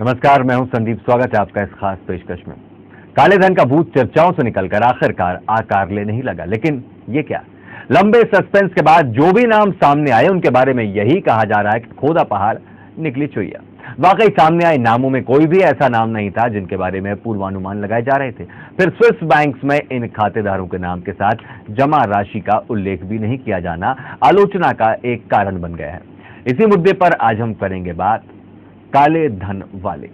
नमस्कार, मैं हूं संदीप। स्वागत है आपका इस खास पेशकश में। काले धन का भूत चर्चाओं से निकलकर आखिरकार आकार लेने ही लगा, लेकिन ये क्या? लंबे सस्पेंस के बाद जो भी नाम सामने आए उनके बारे में यही कहा जा रहा है कि खोदा पहाड़ निकली चुईया। वाकई सामने आए नामों में कोई भी ऐसा नाम नहीं था जिनके बारे में पूर्वानुमान लगाए जा रहे थे। फिर स्विस बैंक्स में इन खातेदारों के नाम के साथ जमा राशि का उल्लेख भी नहीं किया जाना आलोचना का एक कारण बन गया है। इसी मुद्दे पर आज हम करेंगे बात काले धन वाले।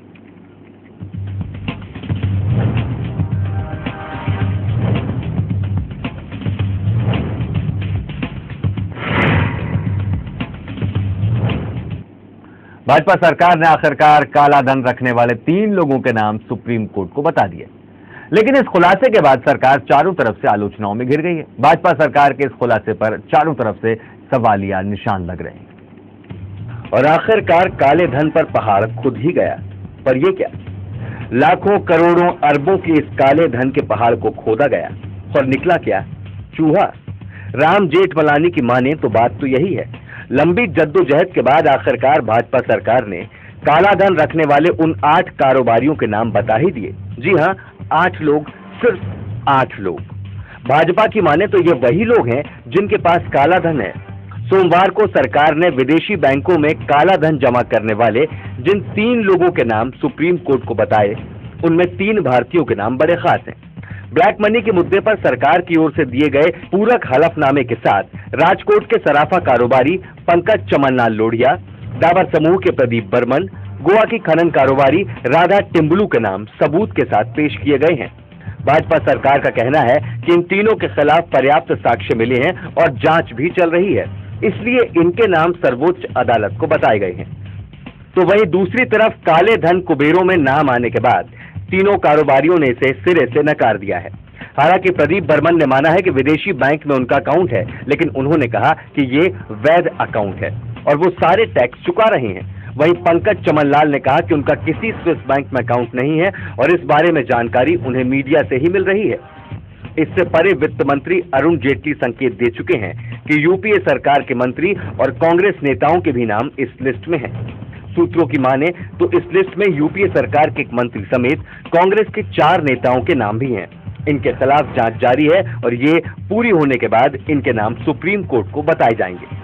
भाजपा सरकार ने आखिरकार काला धन रखने वाले 3 लोगों के नाम सुप्रीम कोर्ट को बता दिए, लेकिन इस खुलासे के बाद सरकार चारों तरफ से आलोचनाओं में घिर गई है। भाजपा सरकार के इस खुलासे पर चारों तरफ से सवालिया निशान लग रहे हैं और आखिरकार काले धन पर पहाड़ खुद ही गया। पर यह क्या? लाखों करोड़ों अरबों के इस काले धन के पहाड़ को खोदा गया और निकला क्या? चूहा। राम जेठमलानी की माने तो बात तो यही है। लंबी जद्दोजहद के बाद आखिरकार भाजपा सरकार ने काला धन रखने वाले उन 8 कारोबारियों के नाम बता ही दिए। जी हां, 8 लोग, सिर्फ 8 लोग। भाजपा की माने तो ये वही लोग हैं जिनके पास काला धन है। सोमवार को सरकार ने विदेशी बैंकों में काला धन जमा करने वाले जिन 3 लोगों के नाम सुप्रीम कोर्ट को बताए, उनमें 3 भारतीयों के नाम बड़े खास हैं। ब्लैक मनी के मुद्दे पर सरकार की ओर से दिए गए पूरक हलफनामे के साथ राजकोट के सराफा कारोबारी पंकज चमनलाल लोढ़िया, डाबर समूह के प्रदीप बर्मन, गोवा की खनन कारोबारी राधा टिम्बलू के नाम सबूत के साथ पेश किए गए हैं। भाजपा सरकार का कहना है कि इन तीनों के खिलाफ पर्याप्त साक्ष्य मिले हैं और जांच भी चल रही है, इसलिए इनके नाम सर्वोच्च अदालत को बताए गए हैं। तो वहीं दूसरी तरफ काले धन कुबेरों में नाम आने के बाद तीनों कारोबारियों ने इसे सिरे से नकार दिया है। हालांकि प्रदीप बर्मन ने माना है कि विदेशी बैंक में उनका अकाउंट है, लेकिन उन्होंने कहा कि ये वैध अकाउंट है और वो सारे टैक्स चुका रहे हैं। वहीं पंकज चमनलाल ने कहा कि उनका किसी स्विस बैंक में अकाउंट नहीं है और इस बारे में जानकारी उन्हें मीडिया से ही मिल रही है। इससे परे वित्त मंत्री अरुण जेटली संकेत दे चुके हैं कि यूपीए सरकार के मंत्री और कांग्रेस नेताओं के भी नाम इस लिस्ट में हैं। सूत्रों की माने तो इस लिस्ट में यूपीए सरकार के एक मंत्री समेत कांग्रेस के 4 नेताओं के नाम भी हैं। इनके खिलाफ जांच जारी है और ये पूरी होने के बाद इनके नाम सुप्रीम कोर्ट को बताए जाएंगे।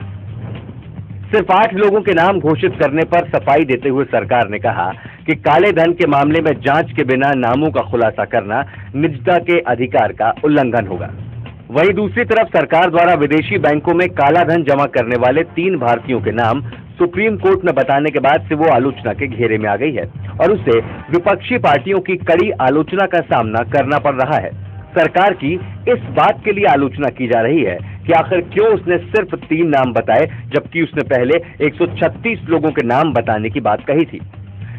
सिर्फ 8 लोगों के नाम घोषित करने पर सफाई देते हुए सरकार ने कहा कि काले धन के मामले में जांच के बिना नामों का खुलासा करना निजता के अधिकार का उल्लंघन होगा। वहीं दूसरी तरफ सरकार द्वारा विदेशी बैंकों में काला धन जमा करने वाले 3 भारतीयों के नाम सुप्रीम कोर्ट में बताने के बाद से वो आलोचना के घेरे में आ गई है और उसे विपक्षी पार्टियों की कड़ी आलोचना का सामना करना पड़ रहा है। सरकार की इस बात के लिए आलोचना की जा रही है कि आखिर क्यों उसने सिर्फ 3 नाम बताए, जबकि उसने पहले 136 लोगों के नाम बताने की बात कही थी।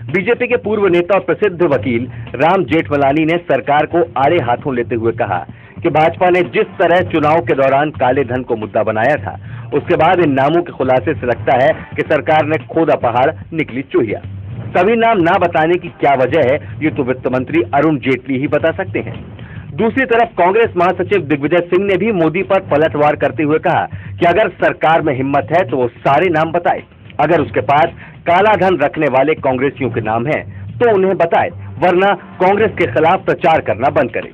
बीजेपी के पूर्व नेता और प्रसिद्ध वकील राम जेठमलानी ने सरकार को आड़े हाथों लेते हुए कहा कि भाजपा ने जिस तरह चुनाव के दौरान काले धन को मुद्दा बनाया था, उसके बाद इन नामों के खुलासे से लगता है कि सरकार ने खोदा पहाड़ निकली चूहिया। सभी नाम ना बताने की क्या वजह है, ये तो वित्त मंत्री अरुण जेटली ही बता सकते हैं। दूसरी तरफ कांग्रेस महासचिव दिग्विजय सिंह ने भी मोदी पर पलटवार करते हुए कहा कि अगर सरकार में हिम्मत है तो वो सारे नाम बताए। अगर उसके पास काला धन रखने वाले कांग्रेसियों के नाम हैं तो उन्हें बताए, वरना कांग्रेस के खिलाफ प्रचार करना बंद करे।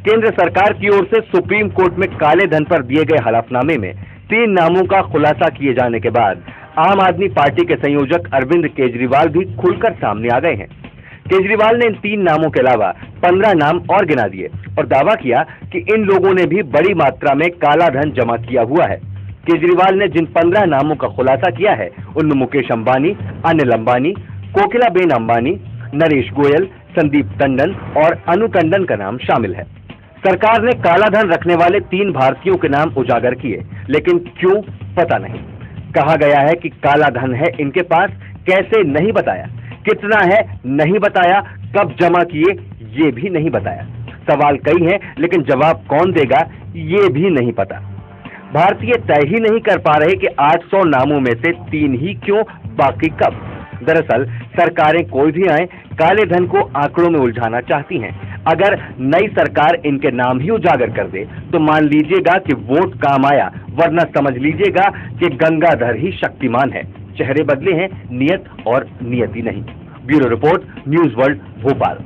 केंद्र सरकार की ओर से सुप्रीम कोर्ट में काले धन पर दिए गए हलफनामे में 3 नामों का खुलासा किए जाने के बाद आम आदमी पार्टी के संयोजक अरविंद केजरीवाल भी खुलकर सामने आ गए हैं। केजरीवाल ने इन 3 नामों के अलावा 15 नाम और गिना दिए और दावा किया कि इन लोगों ने भी बड़ी मात्रा में काला धन जमा किया हुआ है। केजरीवाल ने जिन 15 नामों का खुलासा किया है उनमें मुकेश अंबानी, अनिल अंबानी, कोकिलाबेन अंबानी, नरेश गोयल, संदीप टंडन और अनु टंडन का नाम शामिल है। सरकार ने काला धन रखने वाले 3 भारतीयों के नाम उजागर किए, लेकिन क्यों पता नहीं। कहा गया है कि काला धन है इनके पास, कैसे नहीं बताया, कितना है नहीं बताया, कब जमा किए ये भी नहीं बताया। सवाल कई हैं, लेकिन जवाब कौन देगा ये भी नहीं पता। भारतीय तय ही नहीं कर पा रहे कि 800 नामों में से 3 ही क्यों, बाकी कब। दरअसल सरकारें कोई भी आए काले धन को आंकड़ों में उलझाना चाहती हैं। अगर नई सरकार इनके नाम ही उजागर कर दे तो मान लीजिएगा कि वोट काम आया, वरना समझ लीजिएगा कि गंगाधर ही शक्तिमान है। चेहरे बदले हैं, नियत और नियति नहीं। Bureau report, news world, Bhopal.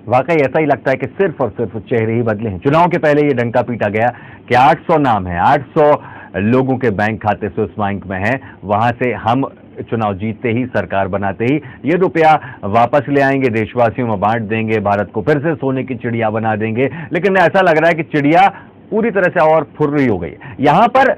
वाकई ऐसा ही लगता है कि सिर्फ और सिर्फ चेहरे ही बदले हैं। चुनाव के पहले ये डंका पीटा गया कि 800 नाम है, 800 लोगों के बैंक खाते स्विस बैंक में है, वहां से हम चुनाव जीतते ही, सरकार बनाते ही ये रुपया वापस ले आएंगे, देशवासियों में बांट देंगे, भारत को फिर से सोने की चिड़िया बना देंगे। लेकिन ऐसा लग रहा है कि चिड़िया पूरी तरह से और फुर्री हो गई। यहां पर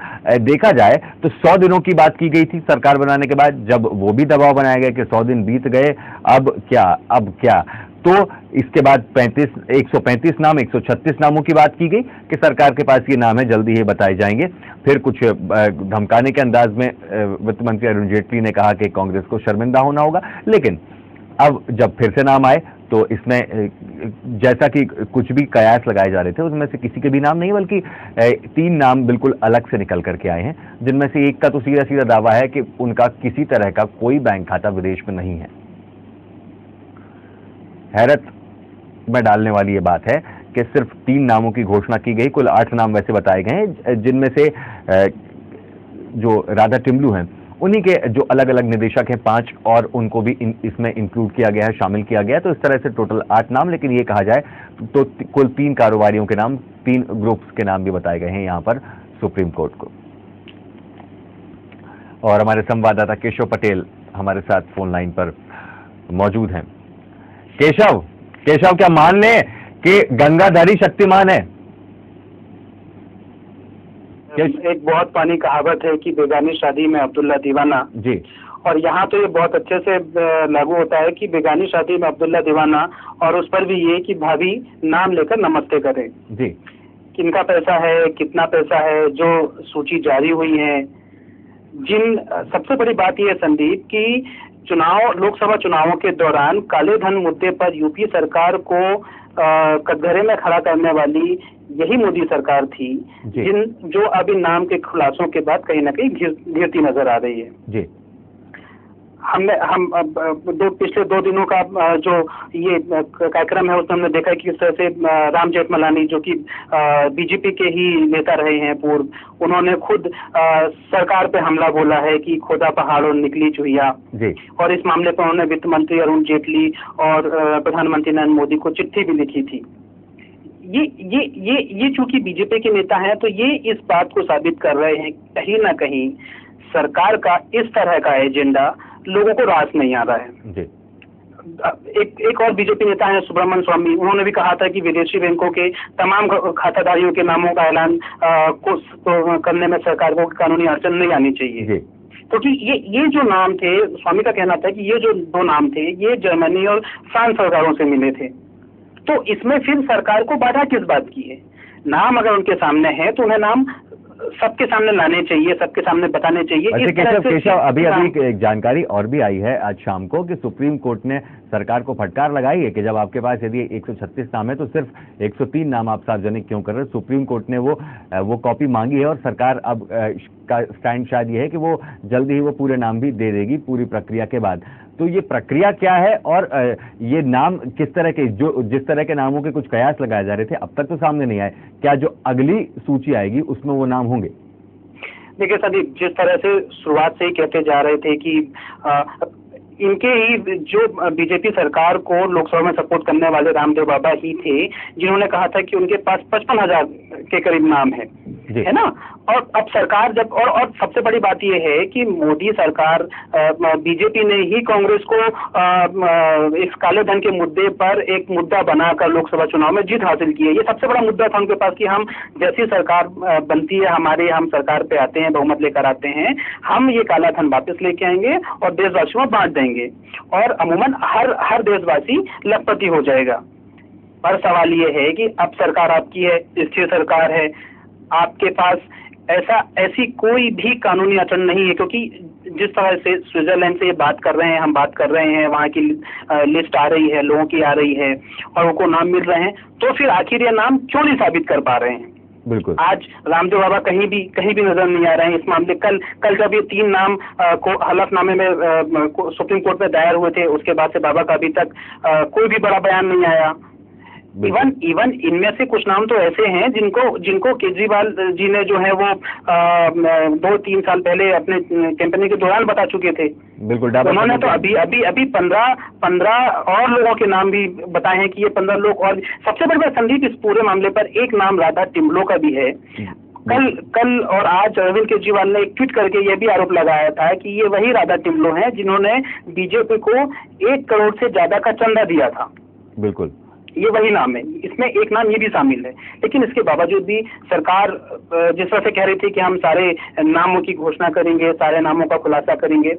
देखा जाए तो 100 दिनों की बात की गई थी सरकार बनाने के बाद, जब वो भी दबाव बनाया गया कि 100 दिन बीत गए, अब क्या, तो इसके बाद 135 नाम, 136 नामों की बात की गई कि सरकार के पास ये नाम है, जल्दी ही बताए जाएंगे। फिर कुछ धमकाने के अंदाज में वित्त मंत्री अरुण जेटली ने कहा कि कांग्रेस को शर्मिंदा होना होगा। लेकिन अब जब फिर से नाम आए तो इसमें जैसा कि कुछ भी कयास लगाए जा रहे थे, उसमें से किसी के भी नाम नहीं, बल्कि 3 नाम बिल्कुल अलग से निकल करके आए हैं, जिनमें से एक का तो सीधा सीधा दावा है कि उनका किसी तरह का कोई बैंक खाता विदेश में नहीं है। हैरत में डालने वाली ये बात है कि सिर्फ 3 नामों की घोषणा की गई, कुल 8 नाम वैसे बताए गए हैं, जिनमें से जो राधा टिमलू हैं उन्हीं के जो अलग अलग निदेशक हैं 5 और उनको भी इसमें इंक्लूड किया गया है, शामिल किया गया है। तो इस तरह से टोटल 8 नाम, लेकिन ये कहा जाए तो कुल 3 कारोबारियों के नाम, 3 ग्रुप्स के नाम भी बताए गए हैं यहाँ पर सुप्रीम कोर्ट को। और हमारे संवाददाता केशव पटेल हमारे साथ फोन लाइन पर मौजूद हैं। केशव, क्या मान लें कि गंगाधरी शक्तिमान है? एक बहुत पुरानी कहावत है कि बेगानी शादी में अब्दुल्ला दीवाना जी, और यहाँ तो ये बहुत अच्छे से लागू होता है कि बेगानी शादी में अब्दुल्ला दीवाना, और उस पर भी ये कि भाभी नाम लेकर नमस्ते करें जी। किनका पैसा है, कितना पैसा है, जो सूची जारी हुई है, सबसे बड़ी बात यह है संदीप कि लोकसभा चुनावों के दौरान काले धन मुद्दे पर यूपी सरकार को कटघरे में खड़ा करने वाली यही मोदी सरकार थी, जो अब इन नाम के खुलासों के बाद कहीं ना कहीं घिरती नजर आ रही है जी। हम पिछले 2 दिनों का जो ये कार्यक्रम है उसमें हमने देखा कि किस तरह से राम जेठमलानी, जो कि बीजेपी के ही नेता रहे हैं पूर्व, उन्होंने खुद सरकार पे हमला बोला है कि खोदा पहाड़ और निकली चुहिया जी। और इस मामले पर उन्होंने वित्त मंत्री अरुण जेटली और प्रधानमंत्री नरेंद्र मोदी को चिट्ठी भी लिखी थी। ये चूंकि बीजेपी के नेता हैं, तो ये इस बात को साबित कर रहे हैं कहीं ना कहीं सरकार का इस तरह का एजेंडा लोगों को रास नहीं आ रहा है जी। एक और बीजेपी नेता है सुब्रमण्यम स्वामी, उन्होंने भी कहा था कि विदेशी बैंकों के तमाम खाताधारियों के नामों का ऐलान करने में सरकार को कानूनी अड़चन नहीं आनी चाहिए, क्योंकि ये जो नाम थे, स्वामी का कहना था कि ये जो 2 नाम थे ये जर्मनी और फ्रांस सरकारों से मिले थे। तो इसमें फिर सरकार को बाधा किस बात की है? नाम अगर उनके सामने है तो उन्हें नाम सबके सामने लाने चाहिए, सबके सामने बताने चाहिए। केशव, अभी एक जानकारी और भी आई है आज शाम को कि सुप्रीम कोर्ट ने सरकार को फटकार लगाई है कि जब आपके पास यदि 136 नाम है तो सिर्फ 103 नाम आप सार्वजनिक क्यों कर रहे हैं। सुप्रीम कोर्ट ने वो कॉपी मांगी है और सरकार अब का स्टैंड शायद ये है कि वो जल्दी ही वो पूरे नाम भी दे देगी पूरी प्रक्रिया के बाद। तो ये प्रक्रिया क्या है और ये नाम किस तरह के, जिस तरह के नामों के कुछ कयास लगाए जा रहे थे अब तक तो सामने नहीं आए, क्या जो अगली सूची आएगी उसमें वो नाम होंगे? देखिए संदीप, जिस तरह से शुरुआत से ही कहते जा रहे थे कि इनके ही जो बीजेपी सरकार को लोकसभा में सपोर्ट करने वाले रामदेव बाबा ही थे जिन्होंने कहा था कि उनके पास 55,000 के करीब नाम है ना। और अब सरकार जब और सबसे बड़ी बात यह है कि मोदी सरकार, बीजेपी ने ही कांग्रेस को इस काले धन के मुद्दे पर एक मुद्दा बनाकर लोकसभा चुनाव में जीत हासिल की है। ये सबसे बड़ा मुद्दा था उनके पास कि हम जैसी सरकार बनती है हम सरकार पे आते हैं, बहुमत लेकर आते हैं, हम ये काला धन वापस लेके आएंगे और देशवासियों में बांट देंगे और अमूमन हर देशवासी लखपति हो जाएगा। पर सवाल ये है कि अब सरकार आपकी है, स्थिर सरकार है, आपके पास ऐसी कोई भी कानूनी अड़चन नहीं है, क्योंकि जिस तरह से स्विट्जरलैंड से बात कर रहे हैं, हम बात कर रहे हैं, वहाँ की लिस्ट आ रही है, लोगों की आ रही है और उनको नाम मिल रहे हैं, तो फिर आखिर ये नाम क्यों नहीं साबित कर पा रहे हैं? बिल्कुल। आज रामदेव बाबा कहीं भी नजर नहीं आ रहे हैं इस मामले। कल जब ये 3 नाम को हलफनामे में सुप्रीम कोर्ट में दायर हुए थे, उसके बाद से बाबा का अभी तक कोई भी बड़ा बयान नहीं आया। इवन इनमें से कुछ नाम तो ऐसे हैं जिनको केजरीवाल जी ने जो है वो 2-3 साल पहले अपने कैंपेनिंग के दौरान बता चुके थे। बिल्कुल, उन्होंने तो अभी 15 और लोगों के नाम भी बताए हैं कि ये 15 लोग। और सबसे बड़ी बात संदीप, इस पूरे मामले पर एक नाम राधा टिम्बलो का भी है। कल और आज अरविंद केजरीवाल ने एक ट्वीट करके यह भी आरोप लगाया था कि ये वही राधा टिम्बलो हैं जिन्होंने बीजेपी को 1 करोड़ से ज्यादा का चंदा दिया था। बिल्कुल, ये वही नाम है, इसमें एक नाम ये भी शामिल है। लेकिन इसके बावजूद भी सरकार जिस तरह से कह रही थी कि हम सारे नामों की घोषणा करेंगे, सारे नामों का खुलासा करेंगे,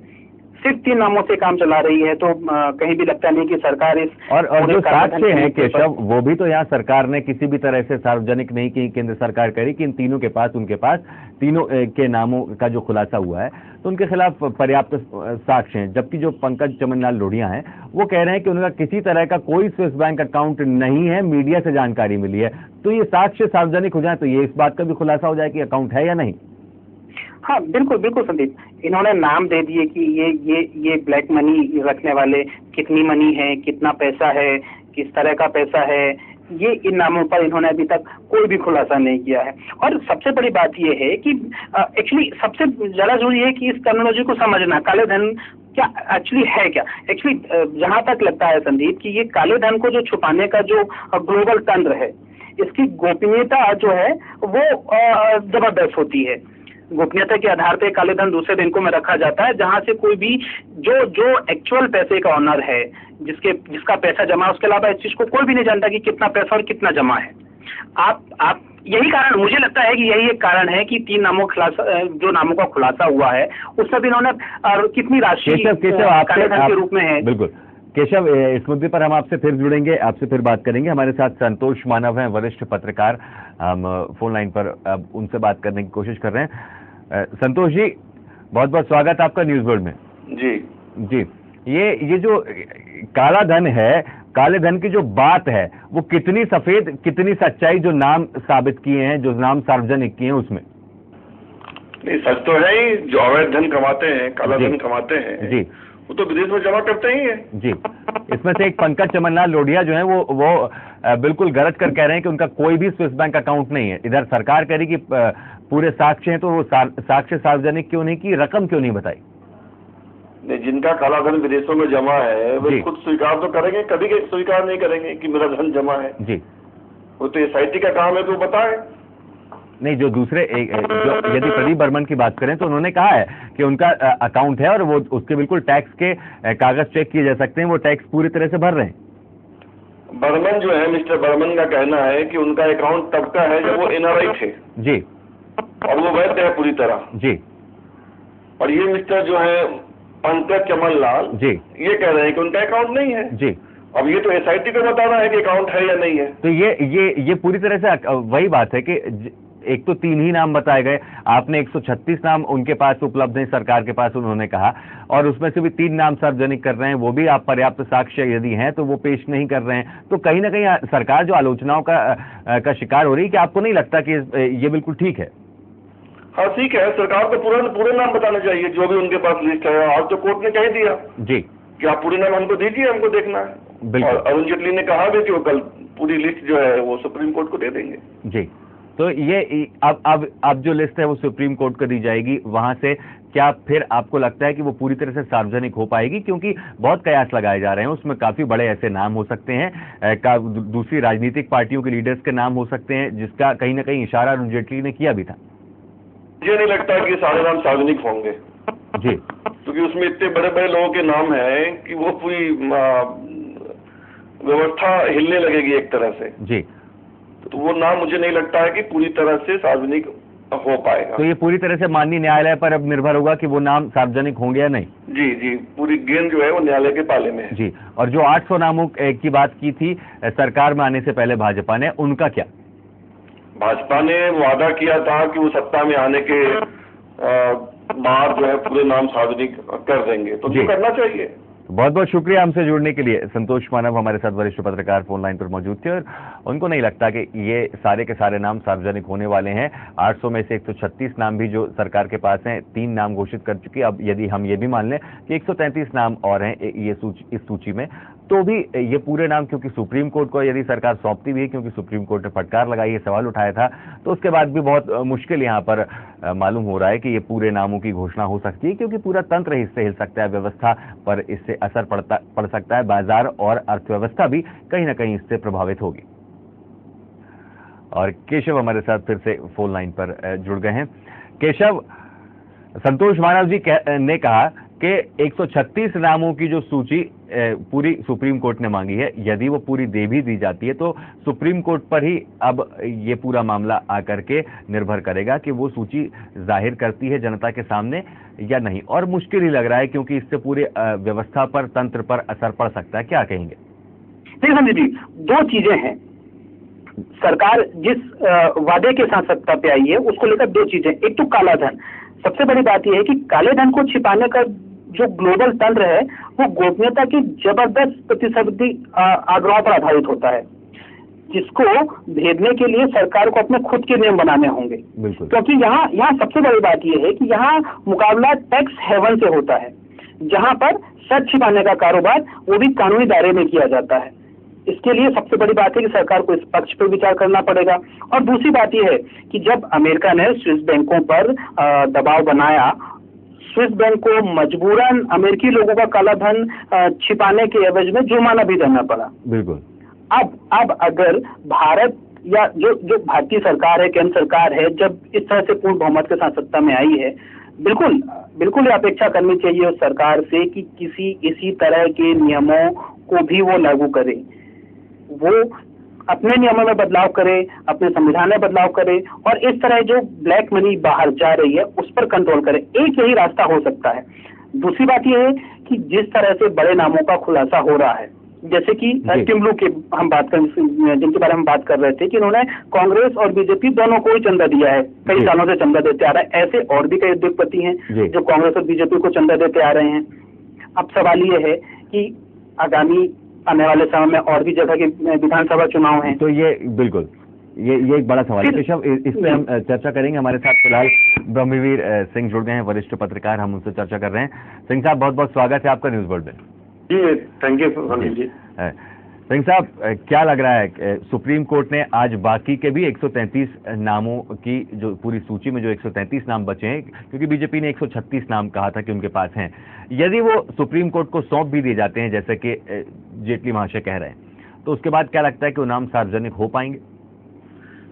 सिर्फ 3 नामों से काम चला रही है, तो कहीं भी लगता नहीं कि सरकार इस और जो साक्ष्य है केशव, वो भी तो यहाँ सरकार ने किसी भी तरह से सार्वजनिक नहीं की। केंद्र सरकार कह रही कि इन तीनों के पास, उनके पास तीनों के नामों का जो खुलासा हुआ है तो उनके खिलाफ पर्याप्त साक्ष्य हैं। जबकि जो पंकज चमनलाल लोढ़िया हैं वो कह रहे हैं कि उनका किसी तरह का कोई स्विस बैंक अकाउंट नहीं है, मीडिया से जानकारी मिली है। तो ये साक्ष्य सार्वजनिक हो जाए तो ये इस बात का भी खुलासा हो जाए कि अकाउंट है या नहीं। हाँ बिल्कुल बिल्कुल संदीप, इन्होंने नाम दे दिए कि ये ब्लैक मनी रखने वाले, कितनी मनी है, कितना पैसा है, किस तरह का पैसा है, ये इन नामों पर इन्होंने अभी तक कोई भी खुलासा नहीं किया है। और सबसे बड़ी बात ये है कि एक्चुअली सबसे ज्यादा जरूरी है कि इस टर्मिनोलॉजी को समझना, काले धन क्या एक्चुअली है क्या। एक्चुअली जहां तक लगता है संदीप कि ये काले धन को जो छुपाने का जो ग्लोबल तंत्र है, इसकी गोपनीयता जो है वो जबरदस्त होती है। गोपनीयता के आधार पे काले धन दूसरे बैंकों में रखा जाता है, जहां से कोई भी जो एक्चुअल पैसे का ऑनर है, जिसका पैसा जमा, उसके अलावा इस चीज को कोई भी नहीं जानता कि कितना पैसा और कितना जमा है। आप यही कारण, मुझे लगता है कि यही एक कारण है कि 3 नामों जो नामों का खुलासा हुआ है उसमें भी इन्होंने कितनी राशि काले धन के रूप में है। बिल्कुल केशव, इस मुद्दे पर हम आपसे फिर जुड़ेंगे, आपसे फिर बात करेंगे। हमारे साथ संतोष मानव हैं, वरिष्ठ पत्रकार, हम फोन लाइन पर अब उनसे बात करने की कोशिश कर रहे हैं। संतोष जी, बहुत बहुत स्वागत आपका न्यूज वर्ल्ड में। जी, ये जो काला धन है, काले धन की जो बात है, वो कितनी सफेद, कितनी सच्चाई, जो नाम साबित किए हैं, जो नाम सार्वजनिक किए हैं, उसमें? नहीं, सच तो है ही, जो अवैध धन कमाते हैं, काला धन कमाते हैं जी, वो तो विदेश में जमा करते ही हैं। जी, इसमें से एक पंकज चमनलाल लोढ़िया जो है वो बिल्कुल गरज कर कह रहे हैं कि उनका कोई भी स्विस बैंक अकाउंट नहीं है। इधर सरकार कह रही कि पूरे साक्ष्य हैं, तो वो साक्ष्य सार्वजनिक क्यों नहीं की, रकम क्यों नहीं बताई? नहीं, जिनका काला धन विदेशों में जमा है वे खुद स्वीकार तो करेंगे, कभी स्वीकार नहीं करेंगे कि मेरा धन जमा है। जी, वो तो एसआईटी का काम है, तो बताए। नहीं, जो दूसरे जो यदि प्रदीप बर्मन की बात करें तो उन्होंने कहा है कि उनका अकाउंट है और वो उसके बिल्कुल टैक्स के कागज चेक किए जा सकते हैं, वो टैक्स पूरी तरह से भर रहे हैं। बर्मन जो है, मिस्टर बर्मन का कहना है कि उनका अकाउंट तब का है जब वो एनआरआई थे। जी, और वो वैध है पूरी तरह। जी, और ये मिस्टर जो है पंकज चमनलाल जी, ये कह रहे हैं कि उनका अकाउंट नहीं है। जी, अब ये तो एसआईटी को बताना है कि अकाउंट है या नहीं है। तो ये पूरी तरह से वही बात है कि एक तो 3 ही नाम बताए गए, आपने 136 नाम उनके पास उपलब्ध हैं, सरकार के पास, उन्होंने कहा, और उसमें से भी 3 नाम सार्वजनिक कर रहे हैं, वो भी आप पर्याप्त साक्ष्य यदि हैं तो वो पेश नहीं कर रहे हैं। तो कहीं ना कहीं सरकार जो आलोचनाओं का शिकार हो रही है, कि आपको नहीं लगता कि ये बिल्कुल ठीक है? हाँ ठीक है, सरकार को पूरे नाम बताने चाहिए, जो भी उनके पास लिस्ट है। आज तो कोर्ट ने कह दिया जी कि आप पूरे नाम हमको दीजिए, हमको देखना है। और अरुण जेटली ने कहा भी कि वो कल पूरी लिस्ट जो है वो सुप्रीम कोर्ट को दे देंगे। जी, तो ये अब जो लिस्ट है वो सुप्रीम कोर्ट को दी जाएगी, वहां से क्या फिर आपको लगता है कि वो पूरी तरह से सार्वजनिक हो पाएगी? क्योंकि बहुत कयास लगाए जा रहे हैं, उसमें काफी बड़े ऐसे नाम हो सकते हैं, दूसरी राजनीतिक पार्टियों के लीडर्स के नाम हो सकते हैं, जिसका कहीं ना कहीं इशारा अरुण जेटली ने किया भी था। मुझे नहीं लगता कि सारे नाम सार्वजनिक होंगे जी, क्योंकि उसमें इतने बड़े बड़े लोगों के नाम हैं कि वो पूरी व्यवस्था हिलने लगेगी एक तरह से। जी, तो वो नाम मुझे नहीं लगता है कि पूरी तरह से सार्वजनिक हो पाएगा। तो ये पूरी तरह से माननीय न्यायालय पर अब निर्भर होगा कि वो नाम सार्वजनिक होंगे या नहीं। जी जी, पूरी गेंद जो है वो न्यायालय के पाले में है। जी, और जो 800 नामों की बात की थी सरकार में आने से पहले भाजपा ने, उनका क्या? भाजपा ने वादा किया था कि वो सत्ता में आने के बाद जो है पूरे नाम सार्वजनिक कर देंगे, तो जो करना चाहिए। बहुत बहुत शुक्रिया हमसे जुड़ने के लिए। संतोष मानव हमारे साथ वरिष्ठ पत्रकार फोन लाइन पर मौजूद थे और उनको नहीं लगता कि ये सारे के सारे नाम सार्वजनिक होने वाले हैं। 800 में से 136 नाम भी जो सरकार के पास हैं, 3 नाम घोषित कर चुकी है। अब यदि हम ये भी मान लें कि 133 नाम और हैं इस सूची में, तो भी ये पूरे नाम, क्योंकि सुप्रीम कोर्ट को यदि सरकार सौंपती भी है, क्योंकि सुप्रीम कोर्ट ने फटकार लगाई है, सवाल उठाया था, तो उसके बाद भी बहुत मुश्किल यहाँ पर मालूम हो रहा है कि ये पूरे नामों की घोषणा हो सकती है, क्योंकि पूरा तंत्र इससे हिल सकता है, व्यवस्था पर इससे असर पड़ सकता है, बाजार और अर्थव्यवस्था भी कहीं ना कहीं इससे प्रभावित होगी। और केशव हमारे साथ फिर से फोन लाइन पर जुड़ गए हैं। केशव, संतोष मानव जी ने कहा कि 136 नामों की जो सूची पूरी सुप्रीम कोर्ट ने मांगी है, यदि वो पूरी दे भी दी जाती है तो सुप्रीम कोर्ट पर ही अब ये पूरा मामला आकर के निर्भर करेगा कि वो सूची जाहिर करती है जनता के सामने या नहीं। और मुश्किल ही लग रहा है, क्योंकि इससे पूरे व्यवस्था पर, तंत्र पर असर पड़ सकता है। क्या कहेंगे? देखिए संजय जी, 2 चीजें हैं। सरकार जिस वादे के साथ सत्ता पे आई है उसको लेकर 2 चीजें। एक तो काला धन। सबसे बड़ी बात यह है कि काले धन को छिपाने का जो ग्लोबल तंत्र है वो गोपनीयता की जबरदस्त प्रतिस्पर्धी आग्रहों पर आधारित होता है, जिसको भेदने के लिए सरकार को अपने खुद के नियम बनाने होंगे। क्योंकि यहाँ सबसे बड़ी बात यह है कि यहाँ मुकाबला टैक्स हेवन से होता है, जहाँ पर सच छिपाने का कारोबार वो भी कानूनी दायरे में किया जाता है। इसके लिए सबसे बड़ी बात है कि सरकार को इस पक्ष पर विचार करना पड़ेगा। और दूसरी बात यह है कि जब अमेरिका ने स्विस बैंकों पर दबाव बनाया, स्विस बैंक को मजबूरन अमेरिकी लोगों का काला धन छिपाने के एवज में जुर्माना भी देना पड़ा। बिल्कुल। अब अगर भारत या जो भारतीय सरकार है, केंद्र सरकार है, जब इस तरह से पूर्ण बहुमत के साथ सत्ता में आई है, बिल्कुल अपेक्षा करनी चाहिए उस सरकार से कि इसी तरह के नियमों को भी वो लागू करे, वो अपने नियमों में बदलाव करे, अपने संविधान में बदलाव करे और इस तरह जो ब्लैक मनी बाहर जा रही है उस पर कंट्रोल करे। एक यही रास्ता हो सकता है। दूसरी बात यह है कि जिस तरह से बड़े नामों का खुलासा हो रहा है, जैसे कि टिमलू के हम बात कर, जिनके बारे में बात कर रहे थे कि उन्होंने कांग्रेस और बीजेपी दोनों को ही चंदा दिया है, कई सालों से चंदा देते आ रहा है। ऐसे और भी कई उद्योगपति हैं जो कांग्रेस और बीजेपी को चंदा देते आ रहे हैं। अब सवाल ये है कि आगामी आने वाले समय में और भी जगह के विधानसभा चुनाव हैं, तो ये बिल्कुल ये एक बड़ा सवाल है। केशव, इस पे हम चर्चा करेंगे। हमारे साथ फिलहाल ब्रह्मवीर सिंह जुड़ गए हैं, वरिष्ठ पत्रकार, हम उनसे चर्चा कर रहे हैं। सिंह साहब, बहुत बहुत स्वागत है आपका न्यूज वर्ल्ड में। जी थैंक यू जी। सिंह साहब, क्या लग रहा है, सुप्रीम कोर्ट ने आज बाकी के भी 133 नामों की जो पूरी सूची में जो 133 नाम बचे हैं, क्योंकि बीजेपी ने 136 नाम कहा था कि उनके पास हैं, यदि वो सुप्रीम कोर्ट को सौंप भी दिए जाते हैं जैसे कि जेटली महाशय कह रहे हैं, तो उसके बाद क्या लगता है कि वो नाम सार्वजनिक हो पाएंगे?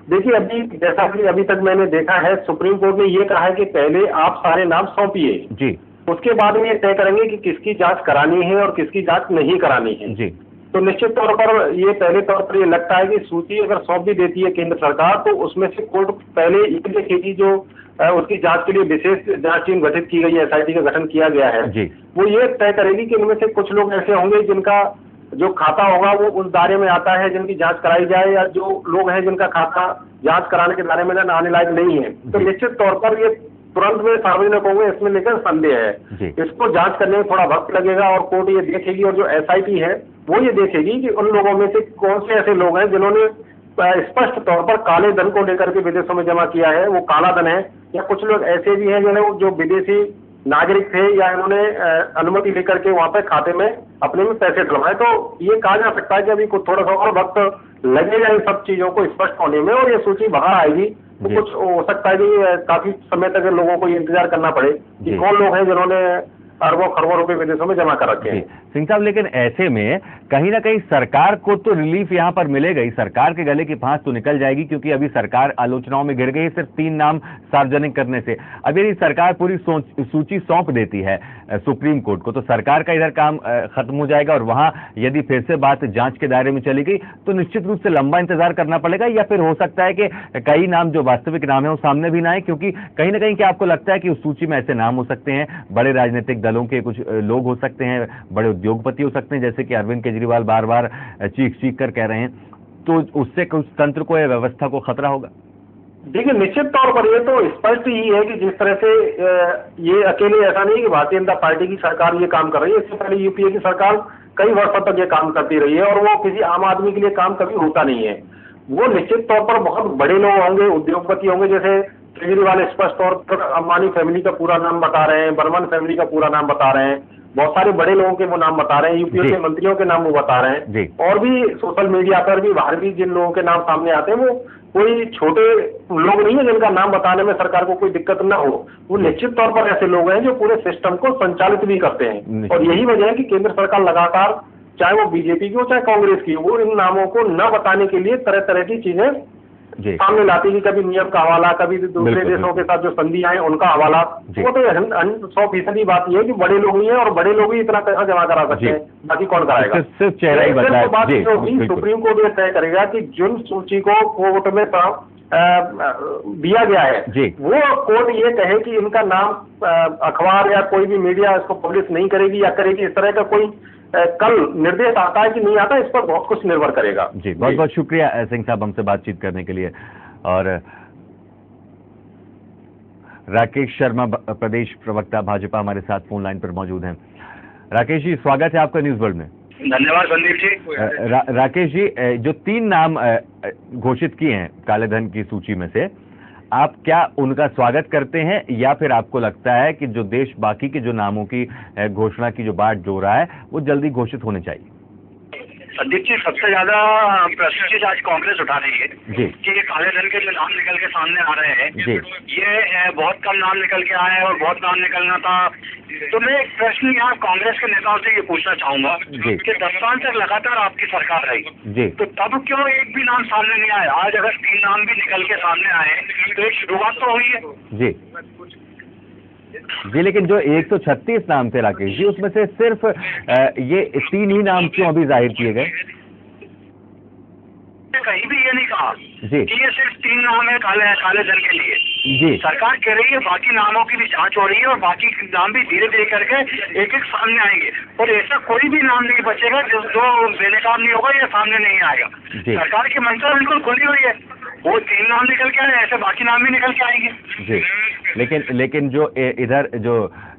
देखिए, अभी जैसा कि अभी तक मैंने देखा है, सुप्रीम कोर्ट ने ये कहा है कि पहले आप सारे नाम सौंपिए जी, उसके बाद में ये तय करेंगे कि किसकी जांच करानी है और किसकी जांच नहीं करानी है जी। तो निश्चित तौर पर ये पहले तौर पर ये लगता है कि सूची अगर सौंप भी देती है केंद्र सरकार, तो उसमें से कोर्ट पहले ये देखेगी जो उसकी जांच के लिए विशेष जांच टीम गठित की गई है, SIT का गठन किया गया है जी। वो ये तय करेगी कि इनमें से कुछ लोग ऐसे होंगे जिनका जो खाता होगा वो उस दायरे में आता है जिनकी जांच कराई जाए, या जो लोग हैं जिनका खाता जांच कराने के दायरे में आने लायक नहीं है, तो निश्चित तौर पर ये तुरंत में सार्वजनिक होंगे, इसमें लेकर संदेह है। इसको जांच करने में थोड़ा वक्त लगेगा और कोर्ट ये देखेगी, और जो SIT है वो ये देखेगी कि उन लोगों में से कौन से ऐसे लोग हैं जिन्होंने स्पष्ट तौर पर काले धन को लेकर के विदेशों में जमा किया है, वो काला धन है, या कुछ लोग ऐसे भी हैं जो विदेशी नागरिक थे या इन्होंने अनुमति लेकर के वहां पे खाते में अपने में पैसे डलवाए। तो ये कहा जा सकता है कि अभी कुछ थोड़ा सा और वक्त लगेगा इन सब चीजों को स्पष्ट होने में, और ये सूची बाहर आएगी तो कुछ हो सकता है कि काफी समय तक लोगों को ये इंतजार करना पड़े कि कौन लोग हैं जिन्होंने अरबों खरबों रुपए विदेशों में जमा कर रखे हैं। सिंह साहब, लेकिन ऐसे में कहीं ना कहीं सरकार को तो रिलीफ यहाँ पर मिलेगा ही, सरकार के गले की फांस तो निकल जाएगी, क्योंकि अभी सरकार आलोचनाओं में घिर गई है सिर्फ 3 नाम सार्वजनिक करने से। अब यदि सरकार पूरी सूची सौंप देती है सुप्रीम कोर्ट को, तो सरकार का इधर काम खत्म हो जाएगा, और वहां यदि फिर से बात जांच के दायरे में चली गई तो निश्चित रूप से लंबा इंतजार करना पड़ेगा, या फिर हो सकता है कि कई नाम जो वास्तविक नाम है वो सामने भी ना आए, क्योंकि कहीं ना कहीं क्या आपको लगता है कि उस सूची में ऐसे नाम हो सकते हैं, बड़े राजनीतिक दलों के कुछ लोग हो सकते हैं, बड़े उद्योगपति हो सकते हैं, जैसे कि अरविंद केजरीवाल बार बार चीख कर कह रहे हैं, तो उससे कुछ तंत्र को या व्यवस्था को खतरा होगा? देखिए, निश्चित तौर पर ये तो स्पष्ट ही है कि जिस तरह से ये अकेले ऐसा नहीं कि भारतीय जनता पार्टी की सरकार ये काम कर रही है, इससे पहले यूपीए की सरकार कई वर्षों तक ये काम करती रही है और वो किसी आम आदमी के लिए काम कभी होता नहीं है। वो निश्चित तौर पर बहुत बड़े लोग होंगे, उद्योगपति होंगे, जैसे केजरीवाल स्पष्ट तौर पर अंबानी फैमिली का पूरा नाम बता रहे हैं, बर्मन फैमिली का पूरा नाम बता रहे हैं, बहुत सारे बड़े लोगों के वो नाम बता रहे हैं, यूपीए के मंत्रियों के नाम वो बता रहे हैं, और भी सोशल मीडिया पर भी बाहर भी जिन लोगों के नाम सामने आते हैं वो कोई छोटे लोग नहीं है जिनका नाम बताने में सरकार को कोई दिक्कत ना हो। वो निश्चित तौर पर ऐसे लोग हैं जो पूरे सिस्टम को संचालित भी करते हैं, और यही वजह है कि केंद्र सरकार लगातार, चाहे वो बीजेपी की हो चाहे कांग्रेस की हो, वो इन नामों को न बताने के लिए तरह तरह की चीजें सामने लाती है। कभी नियम का हवाला, कभी दूसरे देशों के साथ जो संधियां हैं उनका हवाला। वो तो 100% बात यह है कि बड़े लोग ही हैं और बड़े लोग ही इतना पैसा जमा करा सकते हैं, बाकी कौन कराएगा। सिर्फ चेहरा ही बताया। तो बात होगी, सुप्रीम कोर्ट ये तय करेगा कि जिन सूची को कोर्ट में दिया गया है, वो कोर्ट ये कहे कि इनका नाम अखबार या कोई भी मीडिया इसको पब्लिश नहीं करेगी या करेगी, इस तरह का कोई कल निर्देश आता है कि नहीं आता, इस पर बहुत कुछ निर्भर करेगा। जी, बहुत बहुत शुक्रिया सिंह साहब हमसे बातचीत करने के लिए। और राकेश शर्मा, प्रदेश प्रवक्ता भाजपा, हमारे साथ फोन लाइन पर मौजूद हैं। राकेश जी, स्वागत है आपका न्यूज वर्ल्ड में। धन्यवाद संदीप जी। राकेश जी, जो 3 नाम घोषित किए हैं काले धन की सूची में से, आप क्या उनका स्वागत करते हैं या फिर आपको लगता है कि जो देश बाकी के जो नामों की घोषणा की जो बाट जो रहा है वो जल्दी घोषित होने चाहिए? संदीप जी, सबसे ज्यादा प्रश्न चीज आज कांग्रेस उठा रही है कि ये काले धन के जो नाम निकल के सामने आ रहे हैं, ये बहुत कम नाम निकल के आए हैं और बहुत नाम निकलना था। तो मैं एक प्रश्न यहाँ कांग्रेस के नेताओं से ये पूछना चाहूंगा कि 10 साल तक लगातार आपकी सरकार रही, तो तब क्यों एक भी नाम सामने नहीं आया? आज अगर 3 नाम भी निकल के सामने आए तो एक शुरुआत तो हुई है। जी, लेकिन जो 136 नाम थे राकेश जी, उसमें से सिर्फ ये 3 ही नाम क्यों अभी जाहिर किए गए? कहीं भी ये नहीं कहा कि ये सिर्फ 3 नाम है काले धन के लिए। जी, सरकार कह रही है बाकी नामों की भी जांच हो रही है और बाकी नाम भी धीरे धीरे करके एक एक सामने आएंगे, और ऐसा कोई भी नाम नहीं बचेगा जो बेनकाम नहीं होगा या सामने नहीं आएगा। सरकार की मंशा बिल्कुल खुली हुई है, वो 3 नाम निकल के आए, ऐसे बाकी नाम भी निकल के आएंगे। जी, लेकिन जो इधर जो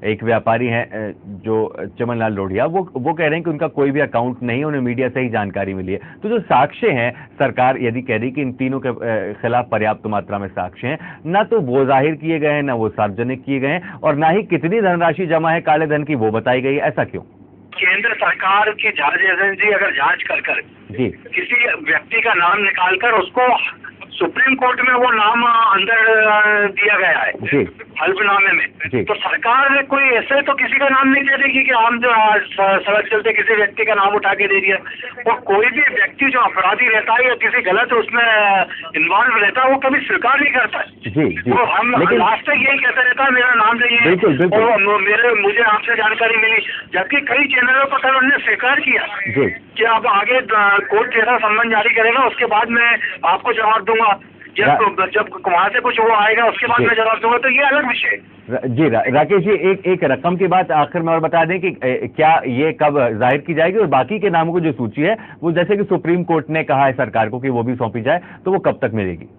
एक व्यापारी हैं जो चमनलाल लोढ़िया, वो कह रहे हैं कि उनका कोई भी अकाउंट नहीं है, उन्हें मीडिया से ही जानकारी मिली है। तो जो साक्ष्य हैं, सरकार यदि कह रही कि इन तीनों के खिलाफ पर्याप्त मात्रा में साक्ष्य हैं, ना तो वो जाहिर किए गए हैं, ना वो सार्वजनिक किए गए हैं, और ना ही कितनी धनराशि जमा है काले धन की वो बताई गई है, ऐसा क्यों? केंद्र सरकार की जांच एजेंसी अगर जांच कर किसी व्यक्ति का नाम निकालकर उसको सुप्रीम कोर्ट में वो नाम अंदर दिया गया है हल्फनामे में, तो सरकार ने कोई ऐसे तो किसी का नाम नहीं दे देगी कि हम जो सड़क चलते किसी व्यक्ति का नाम उठा के दे दिया। और कोई भी व्यक्ति जो अपराधी रहता है या किसी गलत उसमें इन्वॉल्व रहता है वो कभी स्वीकार नहीं करता है। तो हम लास्ट तक यही कहता रहता है मेरा नाम नहीं है और मुझे आपसे जानकारी मिली, जबकि कई चैनलों पर कल उन्होंने स्वीकार किया कि अब आगे कोर्ट जैसा सम्मन जारी करेगा उसके बाद मैं आपको जवाब दूंगा, जब वहां से कुछ वो आएगा उसके बाद मैं जवाब दूंगा। तो ये अलग विषय। जी राकेश जी, एक रकम की बात आखिर में और बता दें कि क्या ये कब जाहिर की जाएगी, और बाकी के नामों की जो सूची है वो जैसे कि सुप्रीम कोर्ट ने कहा है सरकार को कि वो भी सौंपी जाए, तो वो कब तक मिलेगी?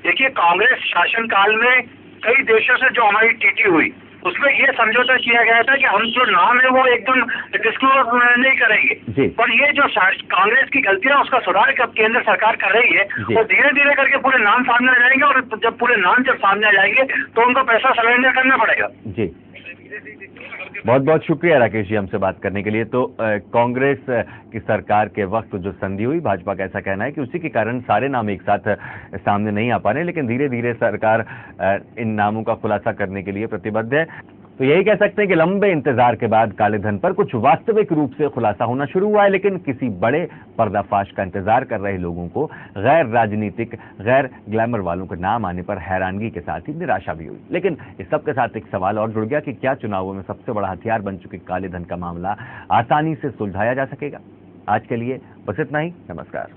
देखिए, कांग्रेस शासनकाल में कई देशों से जो हमारी टीटी हुई उसमें ये समझौता किया गया था कि हम जो नाम है वो एकदम डिस्क्लोज नहीं करेंगे, पर ये जो कांग्रेस की गलतियां उसका सुधार कब केंद्र सरकार कर रही है और धीरे धीरे करके पूरे नाम सामने आ जाएंगे, और जब पूरे नाम जब सामने आ जाएंगे तो उनको पैसा सरेंडर करना पड़ेगा। जी, बहुत बहुत शुक्रिया राकेश जी हमसे बात करने के लिए। तो कांग्रेस की सरकार के वक्त जो संधि हुई, भाजपा का ऐसा कहना है कि उसी के कारण सारे नाम एक साथ सामने नहीं आ पा रहे, लेकिन धीरे धीरे सरकार इन नामों का खुलासा करने के लिए प्रतिबद्ध है। तो यही कह सकते हैं कि लंबे इंतजार के बाद काले धन पर कुछ वास्तविक रूप से खुलासा होना शुरू हुआ है, लेकिन किसी बड़े पर्दाफाश का इंतजार कर रहे लोगों को गैर राजनीतिक, गैर ग्लैमर वालों के नाम आने पर हैरानगी के साथ ही निराशा भी हुई। लेकिन इस सब के साथ एक सवाल और जुड़ गया कि क्या चुनावों में सबसे बड़ा हथियार बन चुके काले धन का मामला आसानी से सुलझाया जा सकेगा? आज के लिए बस इतना ही। नमस्कार।